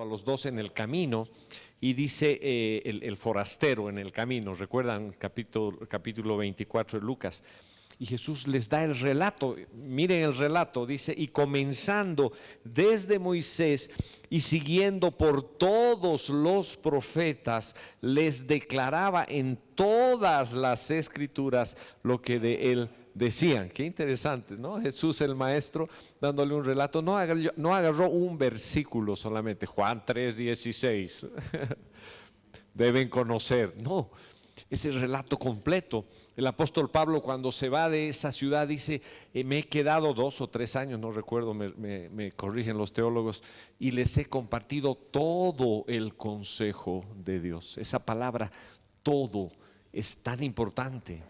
a los dos en el camino y dice el forastero en el camino, recuerdan capítulo 24 de Lucas, y Jesús les da el relato, miren el relato, dice, y comenzando desde Moisés y siguiendo por todos los profetas, les declaraba en todas las escrituras lo que de él decían. Qué interesante, ¿no? Jesús el maestro dándole un relato, no agarró un versículo solamente, Juan 3:16, deben conocer, no, ese relato completo. El apóstol Pablo, cuando se va de esa ciudad, dice, me he quedado 2 o 3 años, no recuerdo, me corrigen los teólogos, y les he compartido todo el consejo de Dios. Esa palabra todo es tan importante,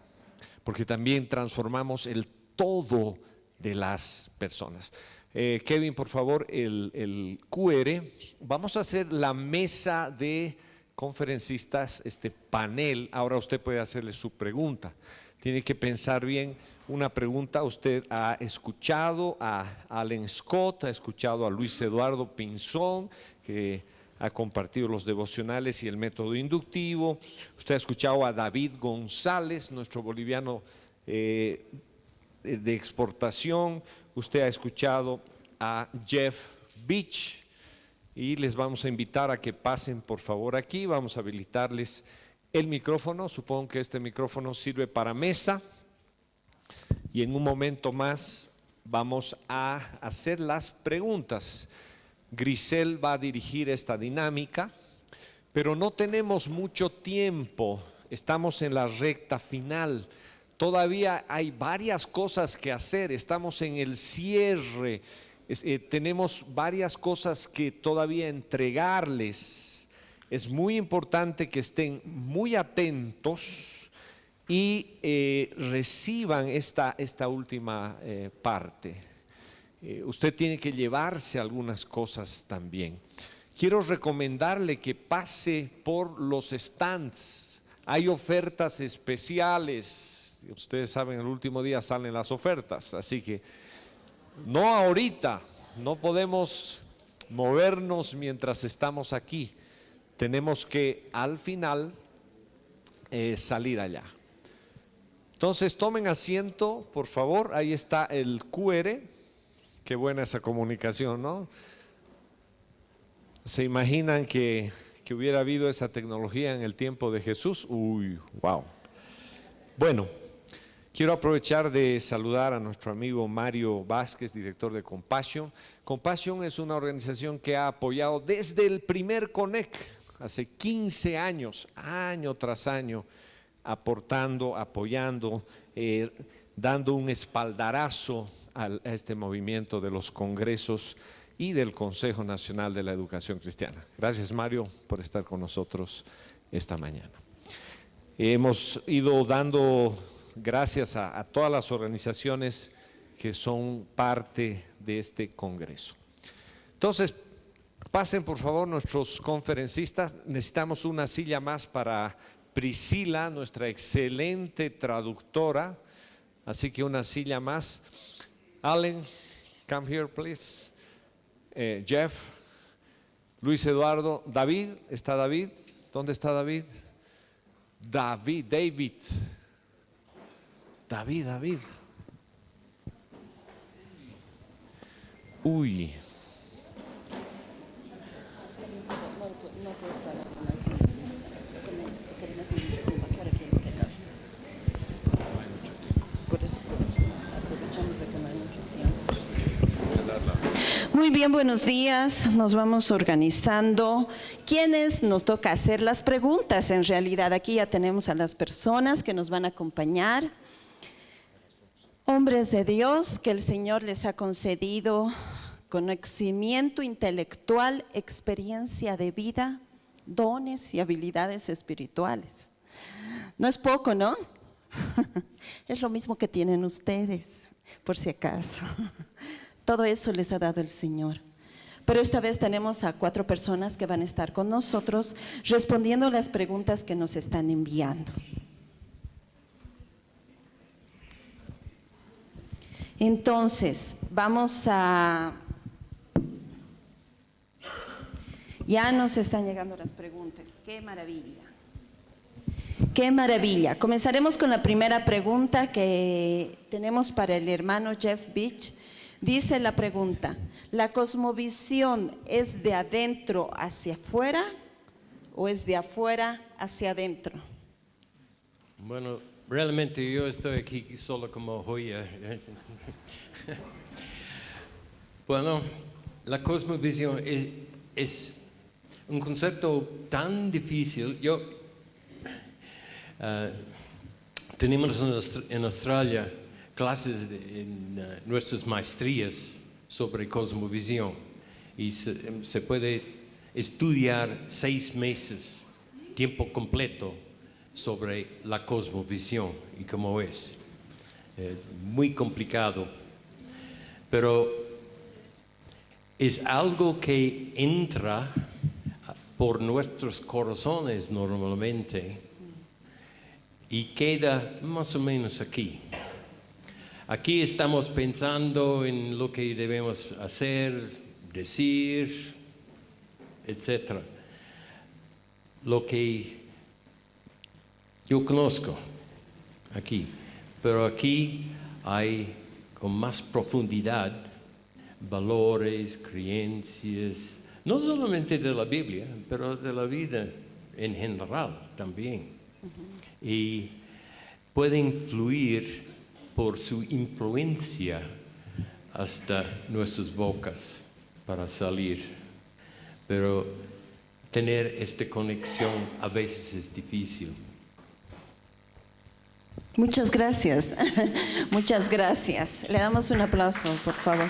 porque también transformamos el todo de las personas. Kevin, por favor, el QR. Vamos a hacer la mesa de conferencistas, este panel. Ahora usted puede hacerle su pregunta. Tiene que pensar bien una pregunta. Usted ha escuchado a Allen Scott, ha escuchado a Luis Eduardo Pinzón, que ha compartido los devocionales y el método inductivo. Usted ha escuchado a David González, nuestro boliviano de exportación. Usted ha escuchado a Jeff Beach. Y les vamos a invitar a que pasen por favor aquí, vamos a habilitarles el micrófono, supongo que este micrófono sirve para mesa y en un momento más vamos a hacer las preguntas. Grisel va a dirigir esta dinámica, pero no tenemos mucho tiempo, estamos en la recta final, todavía hay varias cosas que hacer, estamos en el cierre. Tenemos varias cosas que todavía entregarles. Es muy importante que estén muy atentos y reciban esta última parte. Usted tiene que llevarse algunas cosas también. Quiero recomendarle que pase por los stands. Hay ofertas especiales. Ustedes saben, el último día salen las ofertas, así que no ahorita, no podemos movernos mientras estamos aquí. Tenemos que al final salir allá. Entonces tomen asiento, por favor. Ahí está el QR. Qué buena esa comunicación, ¿no? ¿Se imaginan que hubiera habido esa tecnología en el tiempo de Jesús? Uy, wow. Bueno. Quiero aprovechar de saludar a nuestro amigo Mario Vázquez, director de Compassion. Compassion es una organización que ha apoyado desde el primer Connect, hace 15 años, año tras año, aportando, apoyando, dando un espaldarazo a este movimiento de los congresos y del Consejo Nacional de la Educación Cristiana. Gracias, Mario, por estar con nosotros esta mañana. Hemos ido dando gracias a todas las organizaciones que son parte de este congreso. Entonces, pasen por favor nuestros conferencistas. Necesitamos una silla más para Priscila, nuestra excelente traductora. Así que una silla más. Allen, come here please. Jeff, Luis Eduardo, David, ¿está David? ¿Dónde está David? David. Uy. Muy bien, buenos días. Nos vamos organizando. ¿Quiénes nos toca hacer las preguntas? En realidad, aquí ya tenemos a las personas que nos van a acompañar. Hombres de Dios que el Señor les ha concedido conocimiento intelectual, experiencia de vida, dones y habilidades espirituales. No es poco, ¿no? Es lo mismo que tienen ustedes, por si acaso. Todo eso les ha dado el Señor. Pero esta vez tenemos a 4 personas que van a estar con nosotros respondiendo las preguntas que nos están enviando. Entonces, vamos a Ya nos están llegando las preguntas. ¡Qué maravilla! ¡Qué maravilla! Comenzaremos con la primera pregunta que tenemos para el hermano Jeff Beach. Dice la pregunta: ¿la cosmovisión es de adentro hacia afuera o es de afuera hacia adentro? Bueno, realmente yo estoy aquí solo como joya. Bueno, la cosmovisión es un concepto tan difícil. Tenemos en Australia clases en nuestras maestrías sobre cosmovisión y se puede estudiar 6 meses, tiempo completo, sobre la cosmovisión y cómo es. Es muy complicado, pero es algo que entra por nuestros corazones normalmente y queda más o menos aquí. Aquí estamos pensando en lo que debemos hacer, decir, etc. Lo que yo conozco aquí, pero aquí hay con más profundidad valores, creencias, no solamente de la Biblia, pero de la vida en general también. Y pueden fluir por su influencia hasta nuestras bocas para salir. Pero tener esta conexión a veces es difícil. Muchas gracias. Muchas gracias. Le damos un aplauso, por favor.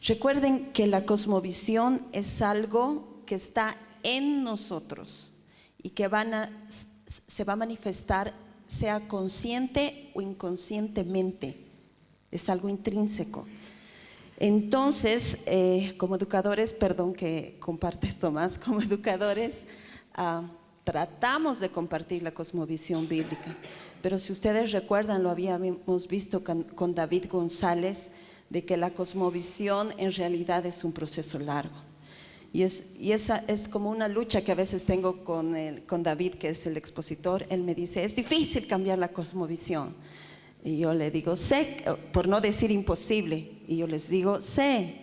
Recuerden que la cosmovisión es algo que está en nosotros y que se va a manifestar, sea consciente o inconscientemente. Es algo intrínseco. Entonces, como educadores, perdón que comparte esto más, como educadores, tratamos de compartir la cosmovisión bíblica, pero si ustedes recuerdan, lo habíamos visto con David González, de que la cosmovisión en realidad es un proceso largo. Y esa es como una lucha que a veces tengo con David, que es el expositor. Él me dice, es difícil cambiar la cosmovisión. Y yo le digo, sé, por no decir imposible, y yo les digo, sé,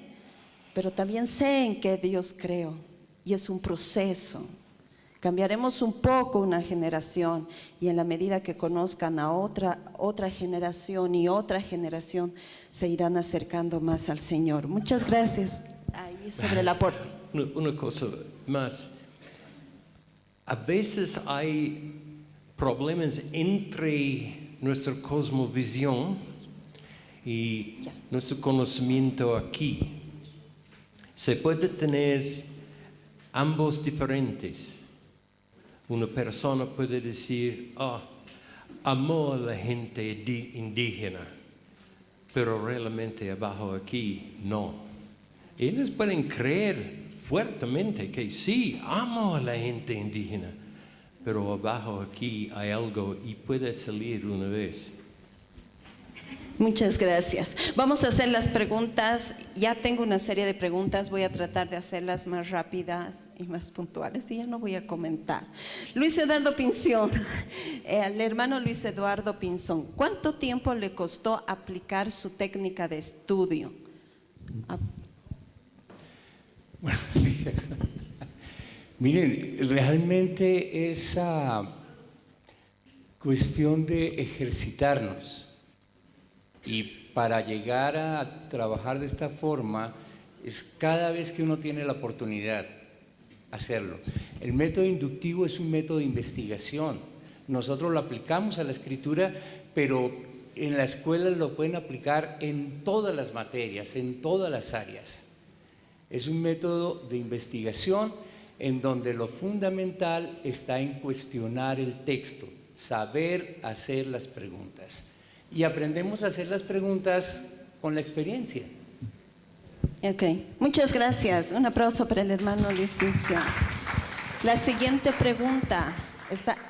pero también sé en qué Dios creo, y es un proceso. Cambiaremos un poco una generación y en la medida que conozcan a otra generación y otra generación se irán acercando más al Señor. Muchas gracias. Ahí sobre el aporte. Una cosa más. A veces hay problemas entre nuestra cosmovisión y nuestro conocimiento aquí. Se puede tener ambos diferentes. Una persona puede decir, amo a la gente indígena, pero realmente abajo aquí no. Ellos pueden creer fuertemente que sí, amo a la gente indígena, pero abajo aquí hay algo y puede salir una vez. Muchas gracias. Vamos a hacer las preguntas. Ya tengo una serie de preguntas. Voy a tratar de hacerlas más rápidas y más puntuales. Y ya no voy a comentar. Luis Eduardo Pinzón, al hermano Luis Eduardo Pinzón, ¿cuánto tiempo le costó aplicar su técnica de estudio? Buenos días. Miren, realmente esa cuestión de ejercitarnos. Y para llegar a trabajar de esta forma, es cada vez que uno tiene la oportunidad hacerlo. El método inductivo es un método de investigación. Nosotros lo aplicamos a la escritura, pero en la escuela lo pueden aplicar en todas las materias, en todas las áreas. Es un método de investigación en donde lo fundamental está en cuestionar el texto, saber hacer las preguntas. Y aprendemos a hacer las preguntas con la experiencia. Ok, muchas gracias. Un aplauso para el hermano Luis Pinzón. La siguiente pregunta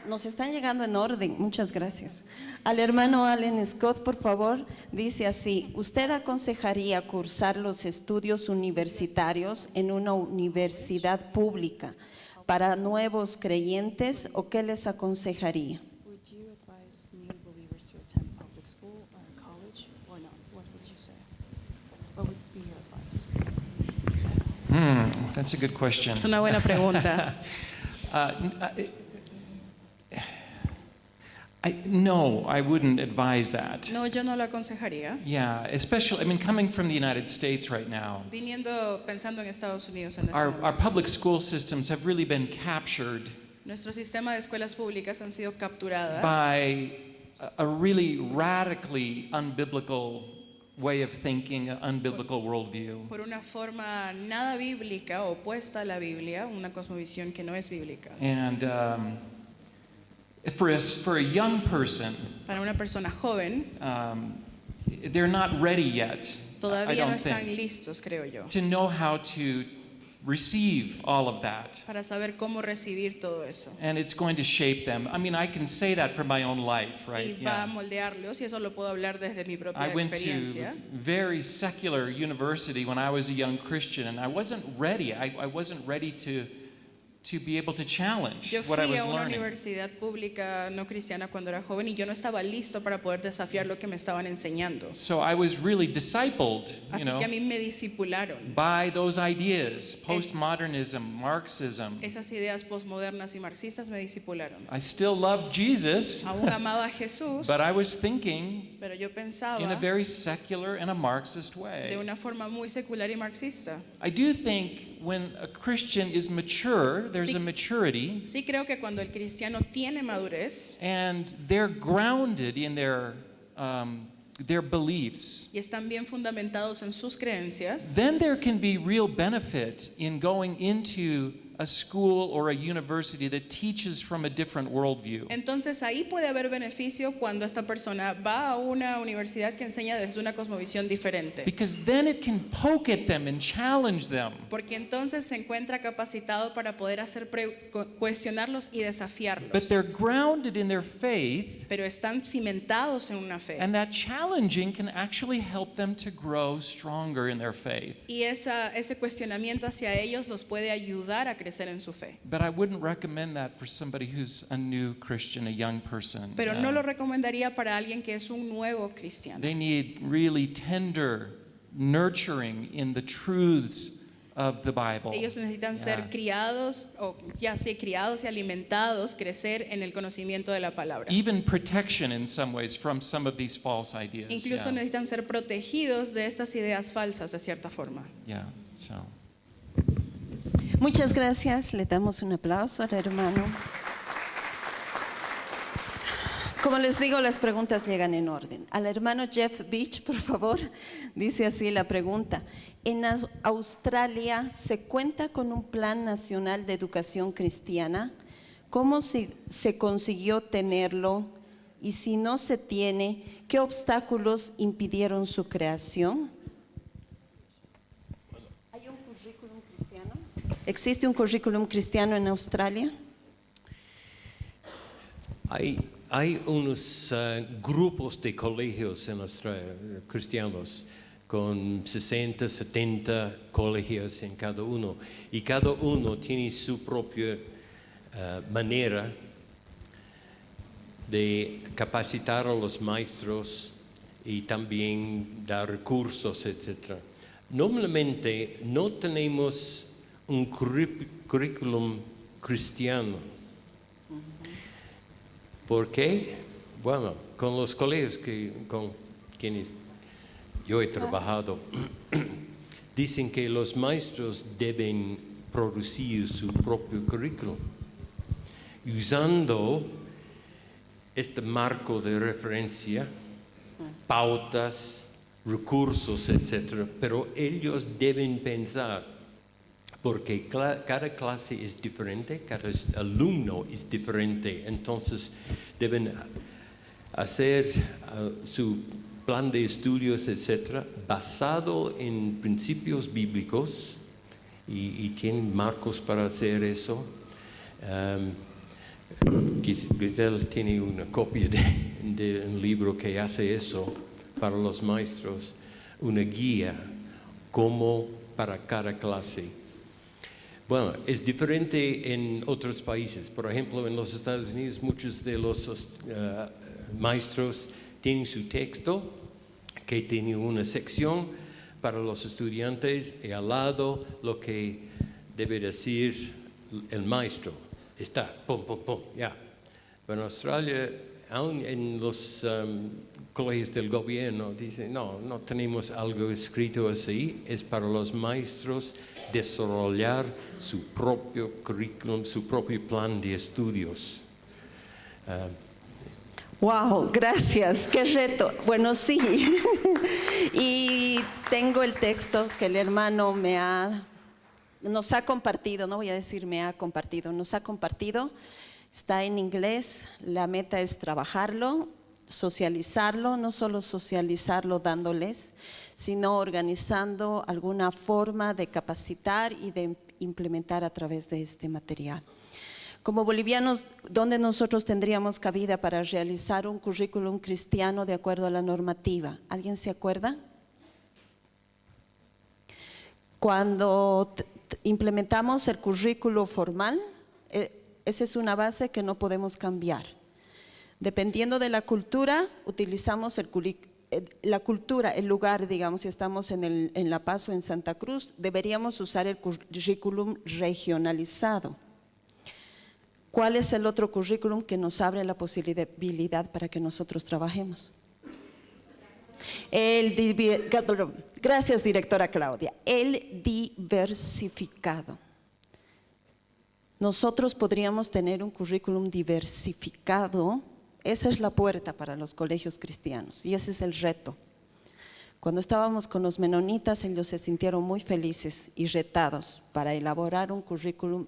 Nos están llegando en orden, muchas gracias. Al hermano Allen Scott, por favor, dice así: ¿usted aconsejaría cursar los estudios universitarios en una universidad pública para nuevos creyentes o qué les aconsejaría? Would you advise new believers to attend public school or college or not? What would you say? What would be your advice? That's a good question. Es una buena pregunta. No, I wouldn't advise that. No, yo no lo aconsejaría. Yeah, especially, I mean, coming from the United States right now, Pensando en Estados Unidos en este our momento. public school systems have really been captured Nuestro sistema de escuelas públicas han sido capturadas by a really radically unbiblical way of thinking, an unbiblical worldview. por una forma nada bíblica, opuesta a la Biblia, una cosmovisión que no es bíblica. And for a young person, Para una persona joven, they're not ready yet, I todavía no don't están think, listos, creo yo, to know how to receive all of that. para saber cómo recibir todo eso. And it's going to shape them. I mean, I can say that from my own life, right? Y va a moldearlos, y eso lo puedo hablar desde mi propia I went to experiencia. very secular university when I was a young Christian, and I wasn't ready. I wasn't ready to be able to challenge Yo what I fui was a una learning. universidad pública no cristiana cuando era joven y yo no estaba listo para poder desafiar lo que me estaban enseñando. So I was really discipled, Así que a mí me discipularon. by those ideas, postmodernism, Marxism. Esas ideas posmodernas y marxistas me discipularon. I still loved Jesus, Aún amaba a Jesús, but I was thinking pero yo in a pensaba very secular and a Marxist de way. una forma muy secular y marxista. I do think when a Christian is mature, there's Sí. a maturity, Sí creo que cuando el cristiano tiene madurez and they're grounded in their beliefs, y están bien fundamentados en sus creencias, then there can be real benefit in going into a school or a university that teaches from a different worldview. entonces ahí puede haber beneficio cuando esta persona va a una universidad que enseña desde una cosmovisión diferente. Because then it can poke at them and challenge them. Porque entonces se encuentra capacitado para poder cuestionarlos y desafiarlos. But they're grounded in their faith, Pero están cimentados en una fe. and that challenging can actually help them to grow stronger in their faith. Y ese cuestionamiento hacia ellos los puede ayudar a crecer en su fe. But I wouldn't recommend that for somebody who's a new Christian, a young person. Pero no lo recomendaría para alguien que es un nuevo cristiano. They need really tender nurturing in the truths of the Bible. Ellos necesitan Yeah. ser criados, o ya sea criados y alimentados, crecer en el conocimiento de la palabra. Even protection in some ways from some of these false ideas. Incluso Yeah. necesitan ser protegidos de estas ideas falsas de cierta forma. Yeah, so. Muchas gracias, le damos un aplauso al hermano. Como les digo, las preguntas llegan en orden. Al hermano Jeff Beach, por favor, dice así la pregunta. ¿En Australia se cuenta con un plan nacional de educación cristiana? ¿Cómo se consiguió tenerlo? Y si no se tiene, ¿qué obstáculos impidieron su creación? ¿Hay un currículum cristiano? ¿Existe un currículum cristiano en Australia? Hay unos grupos de colegios en Australia, cristianos, con 60, 70 colegios en cada uno. Y cada uno tiene su propia manera de capacitar a los maestros y también dar recursos, etc. Normalmente no tenemos un currículum cristiano. ¿Por qué? Bueno, con los colegios con quienes yo he trabajado, dicen que los maestros deben producir su propio currículum, usando este marco de referencia, pautas, recursos, etc. Pero ellos deben pensar, porque cada clase es diferente, cada alumno es diferente, entonces deben hacer su plan de estudios, etcétera, basado en principios bíblicos y tienen marcos para hacer eso. Giselle tiene una copia de un libro que hace eso para los maestros, una guía como para cada clase. Bueno, es diferente en otros países. Por ejemplo, en los Estados Unidos muchos de los maestros tienen su texto que tiene una sección para los estudiantes y al lado lo que debe decir el maestro. Está, pum, pum, pum, ya. Pero en Australia, aún en los colegios del gobierno, dicen, no tenemos algo escrito así, es para los maestros desarrollar su propio currículum, su propio plan de estudios. Wow, gracias, qué reto. Bueno, sí. Y tengo el texto que el hermano nos ha compartido, no voy a decir me ha compartido, nos ha compartido. Está en inglés, la meta es trabajarlo, socializarlo, no solo socializarlo dándoles, sino organizando alguna forma de capacitar y de implementar a través de este material. Como bolivianos, ¿dónde nosotros tendríamos cabida para realizar un currículum cristiano de acuerdo a la normativa? ¿Alguien se acuerda? Cuando implementamos el currículo formal, esa es una base que no podemos cambiar. Dependiendo de la cultura, utilizamos la cultura, el lugar, digamos, si estamos en La Paz o en Santa Cruz, deberíamos usar el currículum regionalizado. ¿Cuál es el otro currículum que nos abre la posibilidad para que nosotros trabajemos? Gracias, directora Claudia. El diversificado. Nosotros podríamos tener un currículum diversificado. Esa es la puerta para los colegios cristianos y ese es el reto. Cuando estábamos con los menonitas, ellos se sintieron muy felices y retados para elaborar un currículum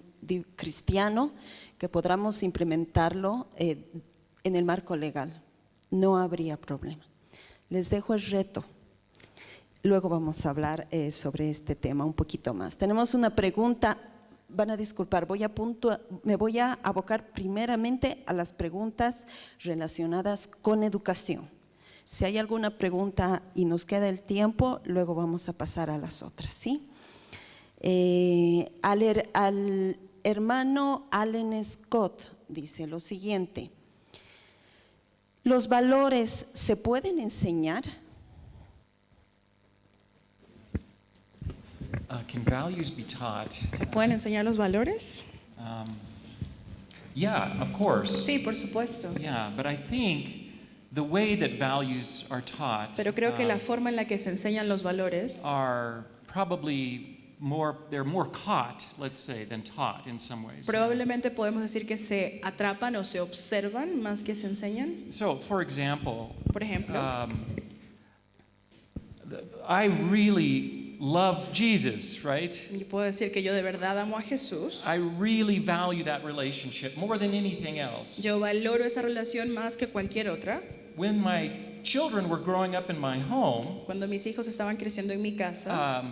cristiano que podamos implementarlo en el marco legal. No habría problema. Les dejo el reto. Luego vamos a hablar sobre este tema un poquito más. Tenemos una pregunta, van a disculpar, me voy a abocar primeramente a las preguntas relacionadas con educación. Si hay alguna pregunta y nos queda el tiempo, luego vamos a pasar a las otras, ¿sí? Al hermano Allen Scott dice lo siguiente: ¿los valores se pueden enseñar? Can values be taught? ¿Se pueden enseñar los valores? Yeah, of course. Sí, por supuesto. Yeah, but I think the way that values are taught Pero creo que la forma en la que se enseñan los valores are probably they're more caught, let's say, than taught in some ways. probablemente podemos decir que se atrapan o se observan más que se enseñan. So, for example, Por ejemplo, I really love Jesus, right? yo puedo decir que yo de verdad amo a Jesús. I really value that relationship more than anything else. Yo valoro esa relación más que cualquier otra. When my children were growing up in my home, Cuando mis hijos estaban creciendo en mi casa,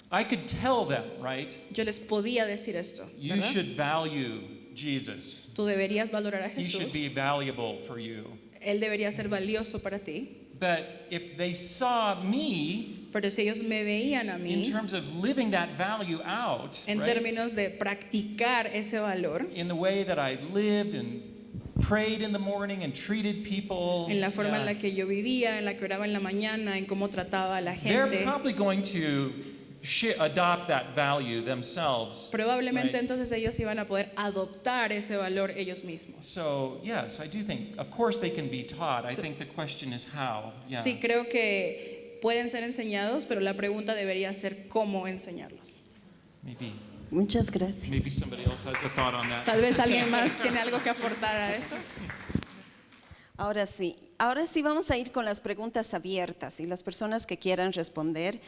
I could tell them, right? yo les podía decir esto, You ¿verdad? should value Jesus. Tú deberías valorar a He should Jesús. be valuable for you. Él debería ser valioso para ti. But if they saw me Pero si ellos me veían a in mí, terms of living that value out, en right, términos de practicar ese valor, in the way that I lived and prayed in the morning and treated people, en la forma en la que yo vivía, en la que oraba en la mañana, en cómo trataba a la they're gente, probably going to adopt that value themselves. probablemente right? entonces ellos iban a poder adoptar ese valor ellos mismos. So, yes, I do think, of course they can be taught. I think the question is how. Yeah. Sí, creo que pueden ser enseñados, pero la pregunta debería ser cómo enseñarlos. Muchas gracias. Maybe somebody else has a thought on that. Tal vez alguien más tiene algo que aportar a eso. Ahora sí vamos a ir con las preguntas abiertas y las personas que quieran responder,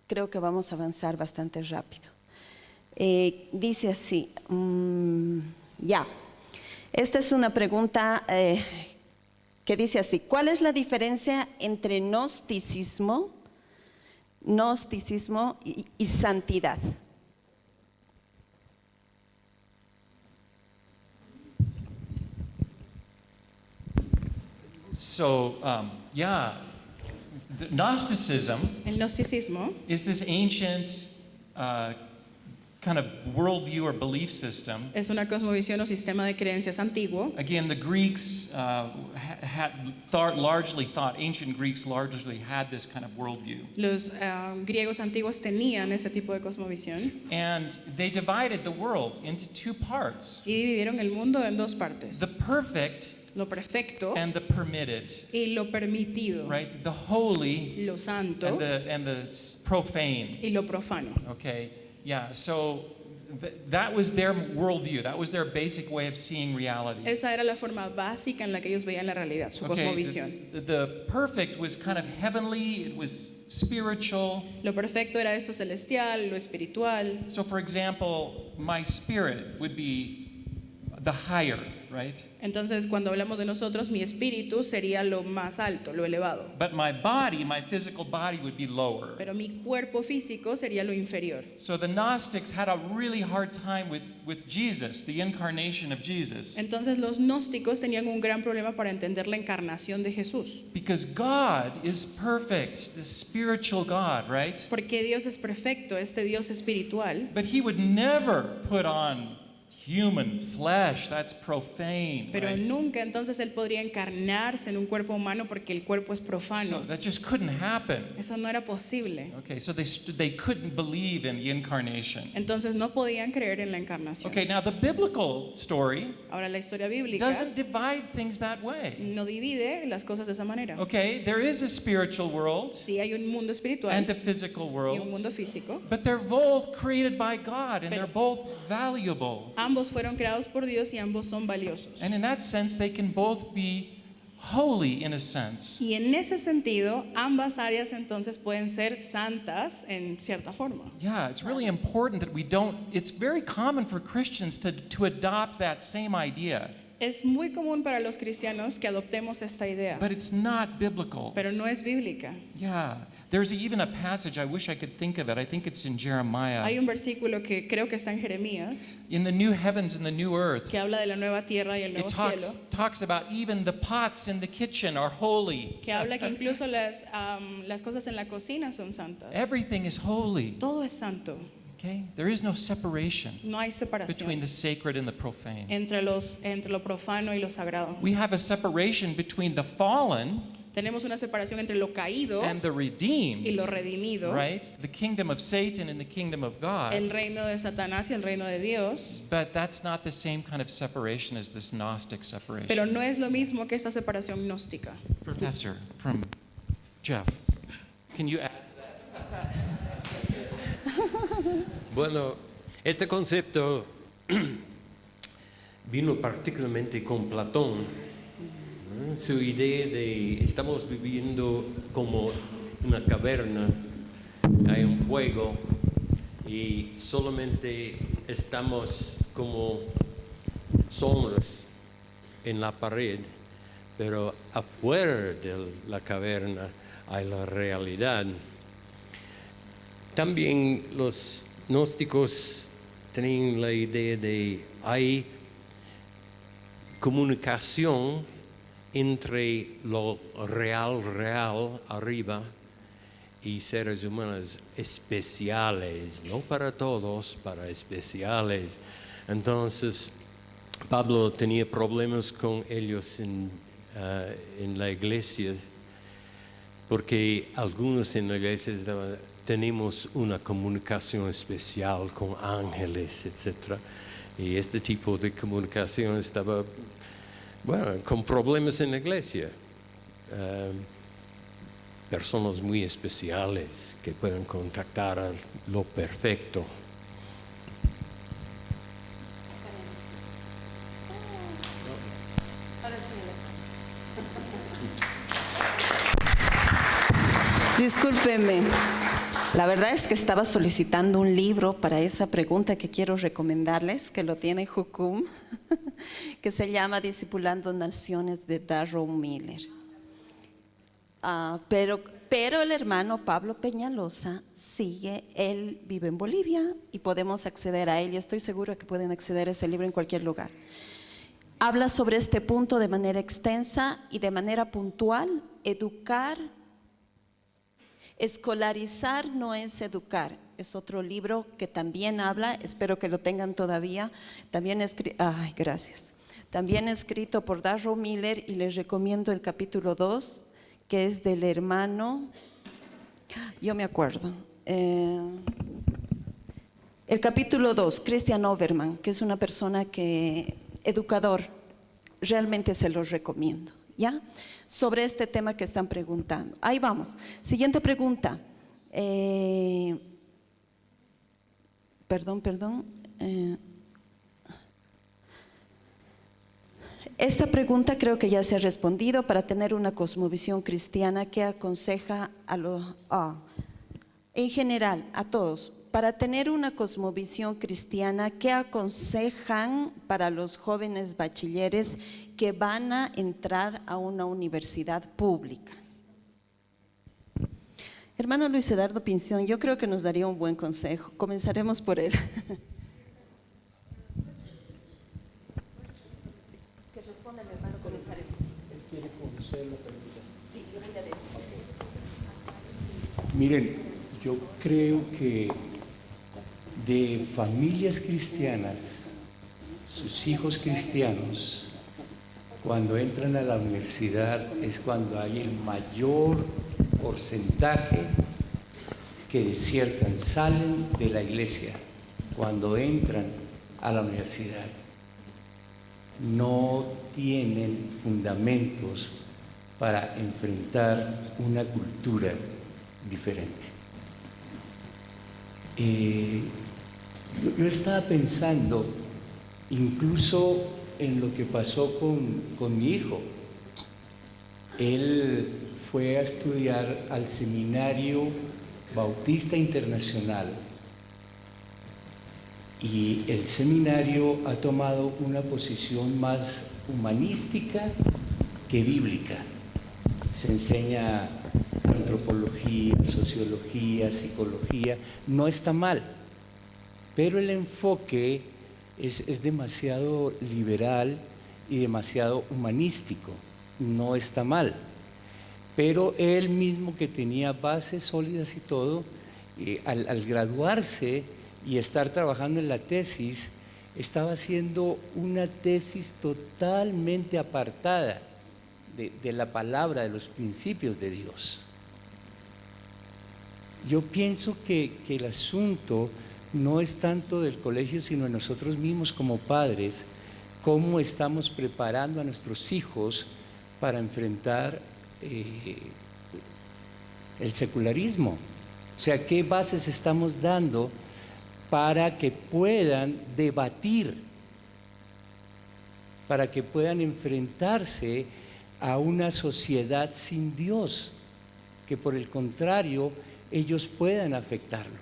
creo que vamos a avanzar bastante rápido. Dice así, ya, esta es una pregunta que dice así: ¿cuál es la diferencia entre gnosticismo y santidad? So, yeah, the Gnosticism El gnosticismo is this ancient kind of worldview or belief system. es una cosmovisión o sistema de creencias antiguo. Again, the Greeks largely thought, ancient Greeks largely had this kind of worldview. Los griegos antiguos tenían ese tipo de cosmovisión And they divided the world into two parts, y dividieron el mundo en dos partes. the perfect Lo perfecto and the permitted, y lo permitido. right? The holy Lo santo and the profane. y lo profano. Okay, yeah, so that was their worldview. That was their basic way of seeing reality. Esa era la forma básica en la que ellos veían la realidad, su Okay, cosmovisión. the perfect was kind of heavenly, it was spiritual. Lo perfecto era esto celestial, lo espiritual. So, for example, my spirit would be the higher, right? Entonces, cuando hablamos de nosotros, mi espíritu sería lo más alto, lo elevado. But my body, my physical body, would be lower. Pero mi cuerpo físico sería lo inferior. So the Gnostics had a really hard time with Jesus, the incarnation of Jesus, Entonces, los gnósticos tenían un gran problema para entender la encarnación de Jesús. because God is perfect, the spiritual God, right? Porque Dios es perfecto, este Dios espiritual. But he would never put on human flesh. That's profane. Pero Right? nunca entonces Él podría encarnarse en un cuerpo humano porque el cuerpo es So profano. that just couldn't happen. Eso no era posible. Okay, so they couldn't believe in the incarnation. Entonces no podían creer en la encarnación. Okay, now the biblical story Ahora la historia bíblica doesn't divide things that way. no divide las cosas de esa manera. Okay, there is a spiritual world Sí hay un mundo espiritual and a physical y un world, mundo físico. but they're both created by God and Pero- they're both valuable. Ambos fueron creados por Dios y ambos son valiosos. And in that sense, they can both be holy in a sense. Y en ese sentido, ambas áreas entonces pueden ser santas en cierta forma. Yeah, it's really important that we don't, it's very common for Christians to adopt that same idea, Es muy común para los cristianos que adoptemos esta idea, but it's not biblical. pero no es bíblica. Yeah, there's even a passage, I wish I could think of it, I think it's in Jeremiah. Hay un versículo que creo que está en Jeremías In the new heavens and the new earth, que habla de la nueva tierra y el nuevo it cielo, talks about even the pots in the kitchen are holy. que habla que incluso las cosas en la cocina son santas. Everything is holy. Todo es santo, Okay? There is no separation no hay between separación the sacred and the profane. entre lo profano y lo sagrado. We have a separation between the fallen Tenemos una separación entre lo caído and the redeemed. y lo redimido, Right? The kingdom of Satan and the kingdom of God. el reino de Satanás y el reino de Dios. But that's not the same kind of separation as this Gnostic separation. Pero no es lo mismo que esta separación gnóstica. Professor from Jeff, can you add? Bueno, este concepto vino particularmente con Platón, ¿no? Su idea de estamos viviendo como una caverna, hay un fuego y solamente estamos como sombras en la pared, pero afuera de la caverna hay la realidad. También los gnósticos tenían la idea de hay comunicación entre lo real arriba y seres humanos especiales, no para todos, para especiales. Entonces, Pablo tenía problemas con ellos en la iglesia, porque algunos en la iglesia tenemos una comunicación especial con ángeles, etc. Y este tipo de comunicación estaba, bueno, con problemas en la iglesia. Personas muy especiales que pueden contactar a lo perfecto. Discúlpeme, la verdad es que estaba solicitando un libro para esa pregunta que quiero recomendarles, que lo tiene Jucum, que se llama Discipulando Naciones de Darrow Miller. Pero el hermano Pablo Peñalosa sigue, él vive en Bolivia y podemos acceder a él y estoy segura que pueden acceder a ese libro en cualquier lugar. habla sobre este punto de manera extensa y de manera puntual. Educar, escolarizar no es educar. Es otro libro que también habla, espero que lo tengan todavía, también gracias. También escrito por Darrow Miller, y les recomiendo el capítulo 2, que es del hermano, yo me acuerdo, el capítulo 2, Christian Overman, que es una persona educador, realmente se los recomiendo, ¿ya? Sobre este tema que están preguntando. Ahí vamos. Siguiente pregunta. Esta pregunta creo que ya se ha respondido. Para tener una cosmovisión cristiana, ¿qué aconseja en general a todos? Para tener una cosmovisión cristiana, ¿qué aconsejan para los jóvenes bachilleres que van a entrar a una universidad pública? Hermano Luis Eduardo Pinzón, yo creo que nos daría un buen consejo. Comenzaremos por él. Que responda mi hermano, comenzaremos. Él quiere conocerlo, Sí, yo voy a decir. Miren, yo creo que de familias cristianas, sus hijos cristianos, cuando entran a la universidad es cuando hay el mayor porcentaje que desiertan, salen de la iglesia cuando entran a la universidad. No tienen fundamentos para enfrentar una cultura diferente. Yo estaba pensando incluso en lo que pasó con mi hijo. Él fue a estudiar al Seminario Bautista Internacional y el seminario ha tomado una posición más humanística que bíblica. Se enseña antropología, sociología, psicología, no está mal, pero el enfoque es demasiado liberal y demasiado humanístico, no está mal. Pero él mismo, que tenía bases sólidas y todo, al graduarse y estar trabajando en la tesis, estaba haciendo una tesis totalmente apartada de la palabra, de los principios de Dios. Yo pienso que el asunto no es tanto del colegio, sino de nosotros mismos como padres, cómo estamos preparando a nuestros hijos para enfrentar el secularismo. O sea, ¿qué bases estamos dando para que puedan debatir, para que puedan enfrentarse a una sociedad sin Dios, que por el contrario ellos puedan afectarlo?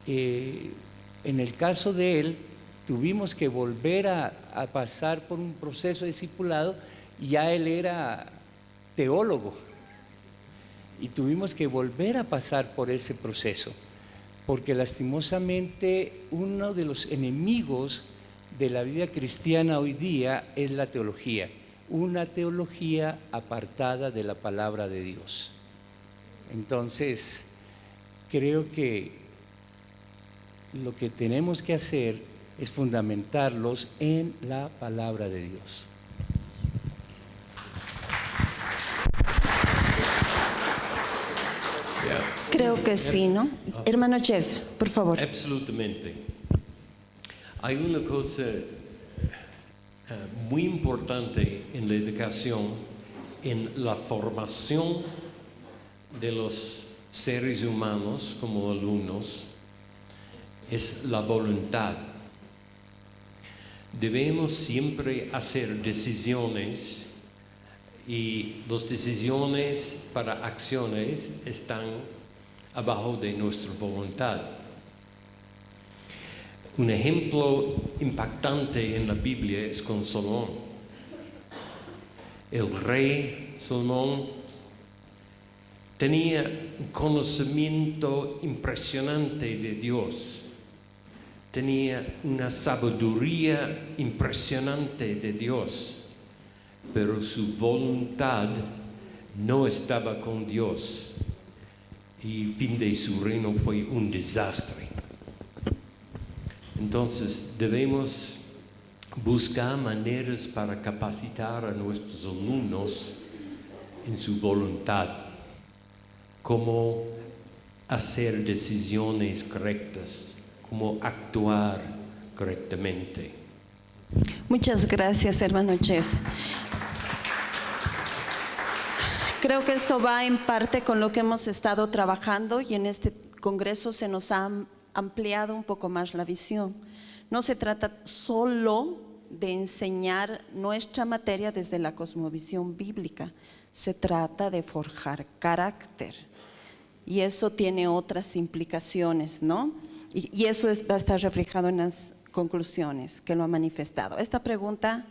En el caso de él, tuvimos que volver a pasar por un proceso de discipulado, y ya él era teólogo, y tuvimos que volver a pasar por ese proceso, porque lastimosamente uno de los enemigos de la vida cristiana hoy día es la teología, una teología apartada de la palabra de Dios. Entonces, creo que lo que tenemos que hacer es fundamentarlos en la palabra de Dios. Creo que sí, ¿no? Hermano Jeff, por favor. Absolutamente. Hay una cosa muy importante en la educación, en la formación de los seres humanos como alumnos, es la voluntad. Debemos siempre hacer decisiones, y las decisiones para acciones están abajo de nuestra voluntad. Un ejemplo impactante en la Biblia es con Salomón. El rey Salomón tenía un conocimiento impresionante de Dios. tenía una sabiduría impresionante de Dios, pero su voluntad no estaba con Dios y el fin de su reino fue un desastre. Entonces debemos buscar maneras para capacitar a nuestros alumnos en su voluntad, cómo hacer decisiones correctas, cómo actuar correctamente. Muchas gracias, hermano Jeff. Creo que esto va en parte con lo que hemos estado trabajando y en este congreso se nos ha ampliado un poco más la visión. No se trata solo de enseñar nuestra materia desde la cosmovisión bíblica, se trata de forjar carácter y eso tiene otras implicaciones, ¿no? Y eso va a estar reflejado en las conclusiones que lo ha manifestado. Esta pregunta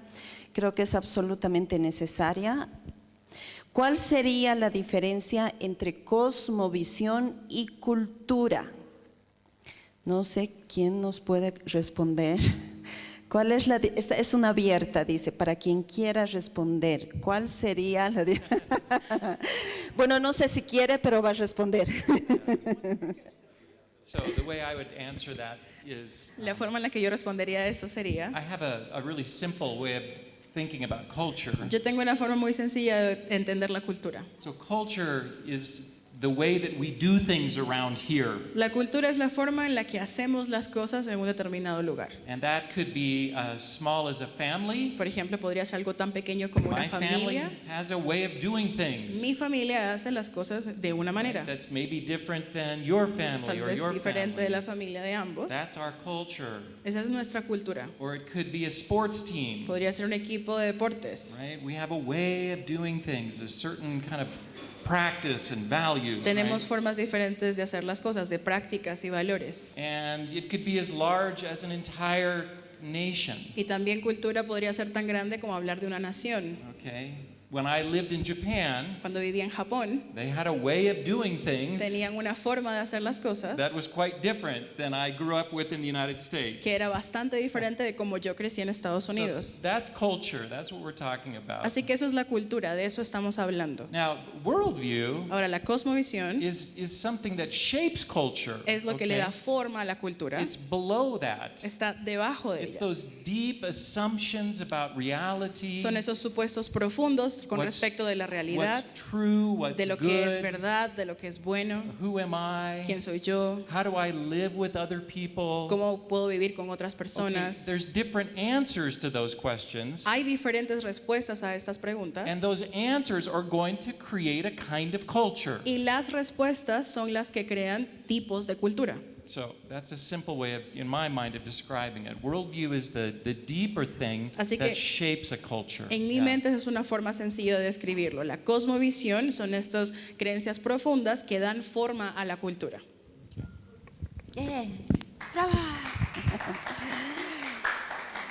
creo que es absolutamente necesaria. ¿Cuál sería la diferencia entre cosmovisión y cultura? No sé quién nos puede responder. ¿Cuál es esta es una abierta, dice, para quien quiera responder. ¿Cuál sería la Bueno, no sé si quiere, pero va a responder. So the way I would answer that is, La forma en la que yo respondería a eso sería, I have a really simple way of thinking about culture. yo tengo una forma muy sencilla de entender la cultura. So culture is the way that we do things around here. La cultura es la forma en la que hacemos las cosas en un determinado lugar. And that could be as small as a family. Por ejemplo, podría ser algo tan pequeño como una My family familia. has a way of doing things. Mi familia hace las cosas de una manera, That's maybe different than your family tal or vez your diferente de family. la familia de ambos. That's our culture. Esa es nuestra cultura. Or it could be a sports team. Podría ser un equipo de deportes. Right? We have a way of doing things, a certain kind of practice and values. Tenemos Right? formas diferentes de hacer las cosas, de prácticas y valores. And it could be as large as an entire nation. Y también cultura podría ser tan grande como hablar de una nación. Okay? When I lived in Japan, Cuando vivía en Japón, they had a way of doing things tenían una forma de hacer las cosas that was quite different than I grew up with in the United States. que era bastante diferente de como yo crecí en Estados So Unidos. that's culture. That's what we're talking about. Así que eso es la cultura, de eso estamos hablando. Now, worldview Ahora, la cosmovisión is something that shapes culture. es lo que le okay? da forma a la cultura. It's below that. Está debajo de It's ella. those deep assumptions about reality. Son esos supuestos profundos con What's- respecto de la realidad, What's true, what's de lo que es good, verdad, de lo que es bueno, who am I, quién soy yo, how do I live with other people. cómo puedo vivir con otras Okay, personas. there's different answers to those questions. Hay diferentes respuestas a estas preguntas And those answers are going to create a kind of culture. y las respuestas son las que crean tipos de cultura. So that's a simple way of, in my mind, of describing it. Worldview is the deeper thing Así that que shapes a culture. En mi Yeah. mente esa es una forma sencilla de describirlo. La cosmovisión son estas creencias profundas que dan forma a la cultura. ¡Bravo!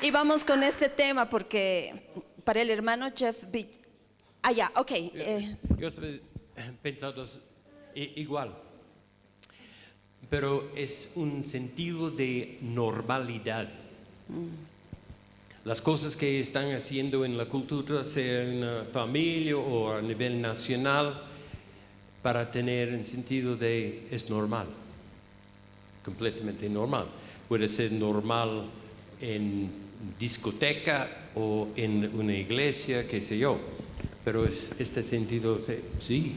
Y vamos con este tema porque para el hermano Jeff ya, ok. Yo estaba pensando igual, pero es un sentido de normalidad. Las cosas que están haciendo en la cultura, sea en la familia o a nivel nacional, para tener un sentido de es normal, completamente normal. Puede ser normal en discoteca o en una iglesia, qué sé yo, pero es este sentido, sí,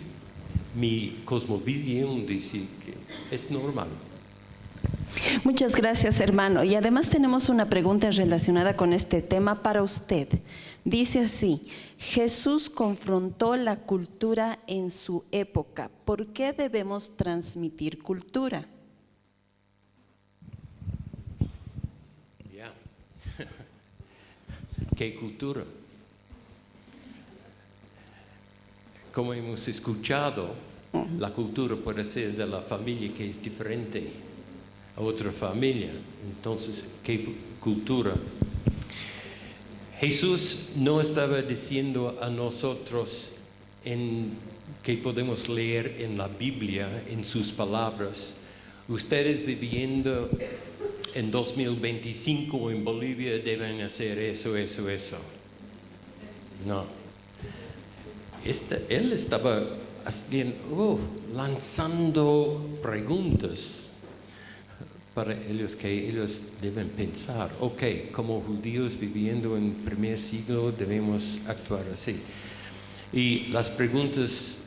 mi cosmovisión dice que es normal. Muchas gracias, hermano. Y además tenemos una pregunta relacionada con este tema para usted. Dice así: Jesús confrontó la cultura en su época. ¿Por qué debemos transmitir cultura? Ya. ¿Qué cultura? Como hemos escuchado, la cultura puede ser de la familia que es diferente a otra familia. Entonces, ¿qué cultura? Jesús no estaba diciendo a nosotros que podemos leer en la Biblia, en sus palabras, ustedes viviendo en 2025 en Bolivia deben hacer eso. No. Él estaba lanzando preguntas para ellos que ellos deben pensar. Ok, como judíos viviendo en el primer siglo debemos actuar así. Y las preguntas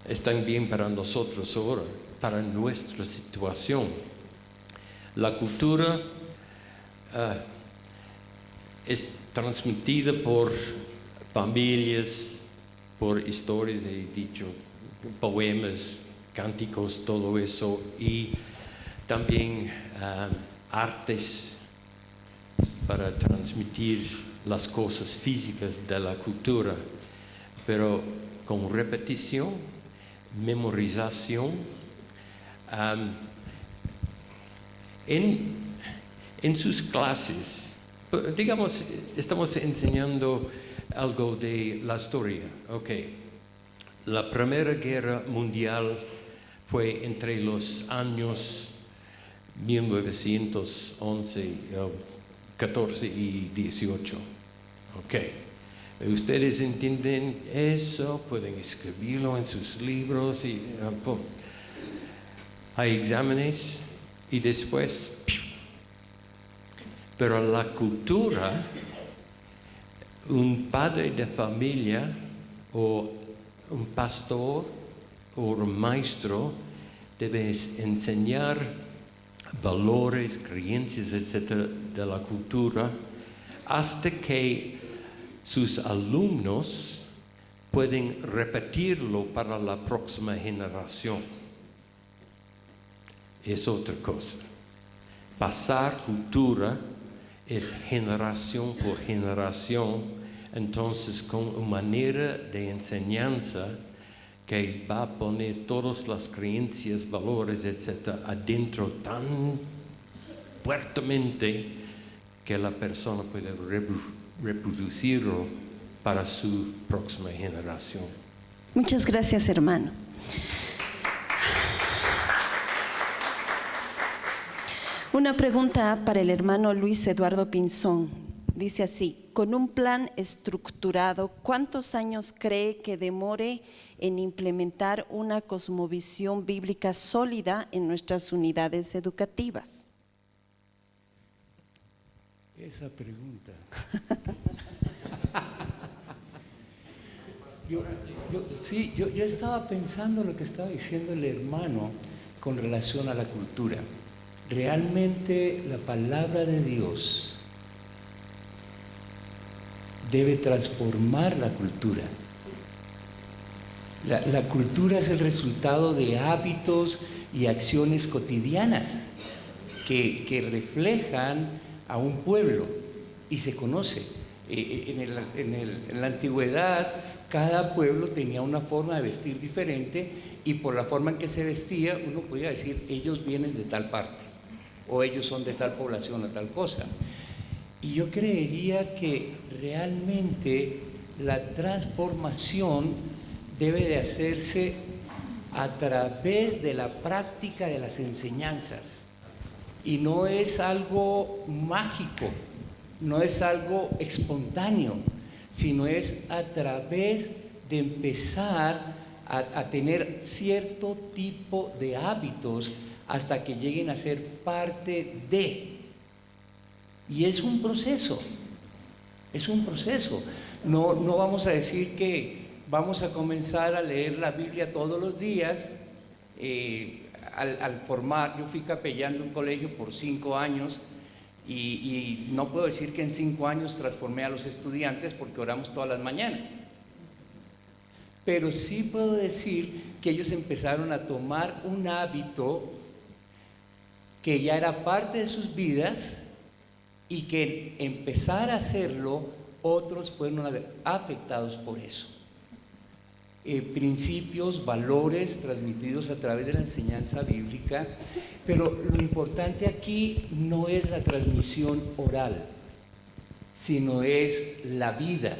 están bien para nosotros ahora, para nuestra situación. La cultura es transmitida por familias, por historias, he dicho, poemas, cánticos, todo eso, y también artes para transmitir las cosas físicas de la cultura, pero con repetición, memorización. En sus clases, digamos, estamos enseñando algo de la historia. Ok, la Primera Guerra Mundial fue entre los años 1911, 14 y 18. Ok, ustedes entienden eso, pueden escribirlo en sus libros y hay exámenes y después. Pero la cultura, un padre de familia o un pastor o un maestro debe enseñar valores, creencias, etcétera, de la cultura hasta que sus alumnos pueden repetirlo para la próxima generación. Es otra cosa. Pasar cultura es generación por generación, entonces con una manera de enseñanza que va a poner todas las creencias, valores, etcétera, adentro tan fuertemente que la persona puede reproducirlo para su próxima generación. Muchas gracias, hermano. Una pregunta para el hermano Luis Eduardo Pinzón. Dice así: con un plan estructurado, ¿cuántos años cree que demore en implementar una cosmovisión bíblica sólida en nuestras unidades educativas? Esa pregunta. Yo estaba pensando lo que estaba diciendo el hermano con relación a la cultura. Realmente la palabra de Dios debe transformar la cultura. La cultura es el resultado de hábitos y acciones cotidianas que reflejan a un pueblo y se conoce. En la antigüedad, cada pueblo tenía una forma de vestir diferente y por la forma en que se vestía uno podía decir: ellos vienen de tal parte o ellos son de tal población o tal cosa. Y yo creería que realmente la transformación debe de hacerse a través de la práctica de las enseñanzas. Y no es algo mágico, no es algo espontáneo, sino es a través de empezar a tener cierto tipo de hábitos hasta que lleguen a ser parte de. Y es un proceso, No vamos a decir que vamos a comenzar a leer la Biblia todos los días. Al formar, yo fui capellán de un colegio por 5 años y no puedo decir que en 5 años transformé a los estudiantes porque oramos todas las mañanas. Pero sí puedo decir que ellos empezaron a tomar un hábito que ya era parte de sus vidas y que empezar a hacerlo, otros fueron afectados por eso. Principios, valores transmitidos a través de la enseñanza bíblica, pero lo importante aquí no es la transmisión oral, sino es la vida.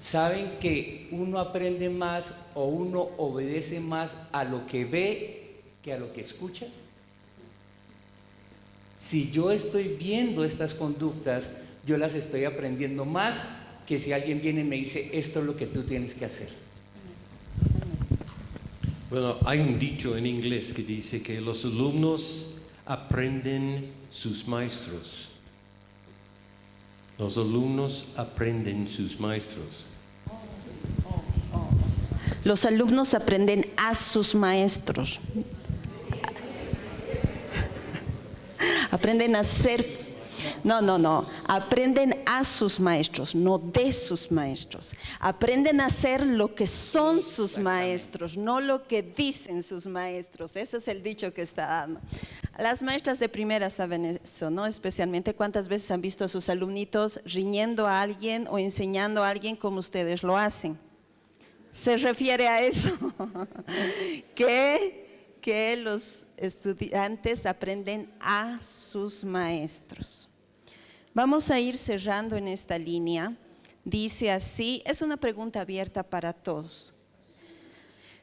¿Saben que uno aprende más o uno obedece más a lo que ve que a lo que escucha? Si yo estoy viendo estas conductas, yo las estoy aprendiendo más que si alguien viene y me dice, esto es lo que tú tienes que hacer. Bueno, hay un dicho en inglés que dice que los alumnos aprenden sus maestros. Los alumnos aprenden sus maestros. Los alumnos aprenden a sus maestros. Aprenden a ser... No. Aprenden a sus maestros, no de sus maestros. Aprenden a hacer lo que son sus maestros, no lo que dicen sus maestros. Ese es el dicho que está dando. Las maestras de primera saben eso, ¿no? Especialmente cuántas veces han visto a sus alumnitos riñendo a alguien o enseñando a alguien como ustedes lo hacen. Se refiere a eso, que los estudiantes aprenden a sus maestros. Vamos a ir cerrando en esta línea. Dice así, es una pregunta abierta para todos.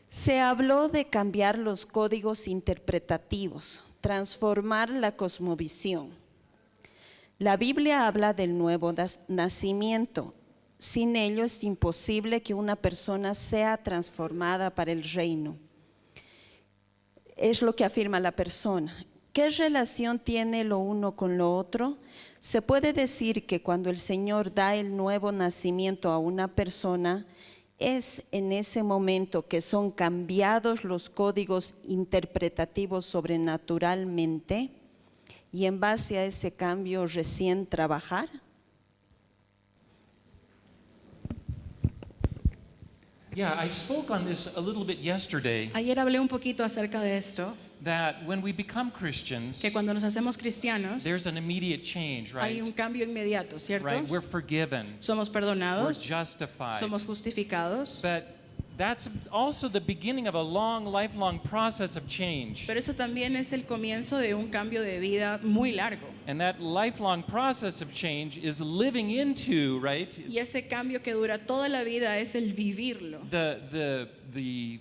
Se habló de cambiar los códigos interpretativos, transformar la cosmovisión. La Biblia habla del nuevo nacimiento. Sin ello es imposible que una persona sea transformada para el reino. Es lo que afirma la persona. ¿Qué relación tiene lo uno con lo otro? Se puede decir que cuando el Señor da el nuevo nacimiento a una persona, es en ese momento que son cambiados los códigos interpretativos sobrenaturalmente y en base a ese cambio recién trabajar. Yeah, I spoke on this a little bit yesterday, Ayer hablé un poquito acerca de esto, that when we become Christians, que cuando nos hacemos cristianos there's an immediate change, hay un right? cambio inmediato, ¿cierto? Right, we're forgiven, Somos we're perdonados, justified. somos justificados, But that's also the beginning of a long, lifelong process of change. pero eso también es el comienzo de un cambio de vida muy largo. And that lifelong process of change is living into, right? Y ese cambio que dura toda la vida es el vivirlo. The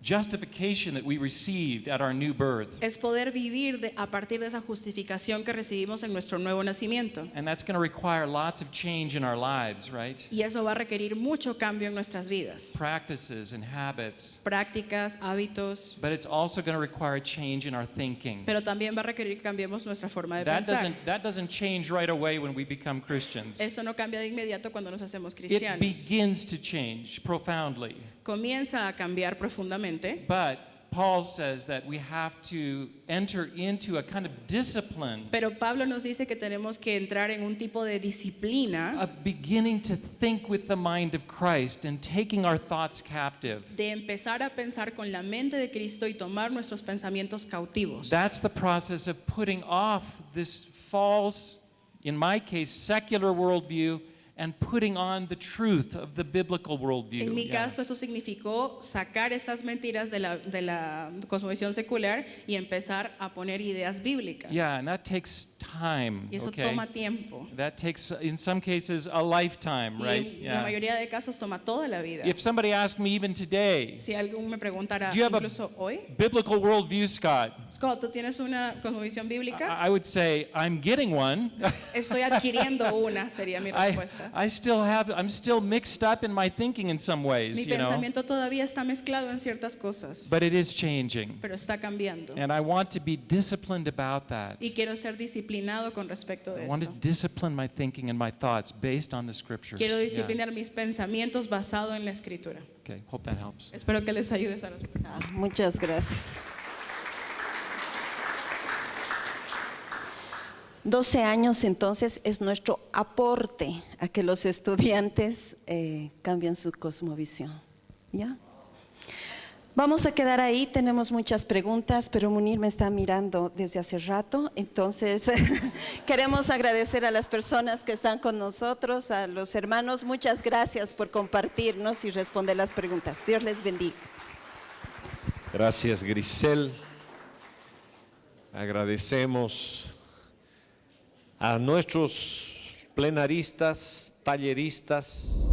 justification that we received at our new birth. Es poder vivir a partir de esa justificación que recibimos en nuestro nuevo nacimiento. And that's going to require lots of change in our lives, right? Y eso va a requerir mucho cambio en nuestras vidas. Practices and habits. Prácticas, hábitos, But it's also going to require a change in our thinking. pero también va a requerir que cambiemos nuestra forma de pensar. That doesn't change right away when we become Christians. Eso no cambia de inmediato cuando nos hacemos It cristianos. begins to change profoundly. Comienza a cambiar profundamente, But Paul says that we have to enter into a kind of discipline, pero Pablo nos dice que tenemos que entrar en un tipo de disciplina of beginning to think with the mind of Christ and taking our thoughts captive. de empezar a pensar con la mente de Cristo y tomar nuestros pensamientos cautivos. That's the process of putting off this false, in my case, secular worldview and putting on the truth of the biblical worldview. En mi Yeah. caso, eso significó sacar esas mentiras de la cosmovisión secular y empezar a poner ideas bíblicas. Yeah, and that takes time. Y eso Okay? toma tiempo. That takes, in some cases, a lifetime, Y right? en la mayoría de casos toma toda la vida. If somebody asked me even today, Si alguien me preguntara, Do you have a- incluso hoy, biblical worldview, Scott, Scott, ¿tú tienes una cosmovisión bíblica? I would say, I'm getting one. Estoy adquiriendo una, sería mi respuesta. I'm still mixed up in my thinking in some ways, Mi you know. pensamiento todavía está mezclado en ciertas cosas, But it is changing. pero está cambiando. And I want to be disciplined about that. Y quiero ser disciplinado con respecto de I want to eso. discipline my thinking and my thoughts based on the scriptures. Quiero Yeah. disciplinar mis pensamientos basado en la escritura. Okay, hope that helps. Espero que les ayude a las personas. Muchas gracias. 12 años entonces es nuestro aporte a que los estudiantes cambien su cosmovisión. ¿Ya? Vamos a quedar ahí, tenemos muchas preguntas, pero Munir me está mirando desde hace rato, entonces queremos agradecer a las personas que están con nosotros, a los hermanos, muchas gracias por compartirnos y responder las preguntas. Dios les bendiga. Gracias, Grisel. Agradecemos a nuestros plenaristas, talleristas,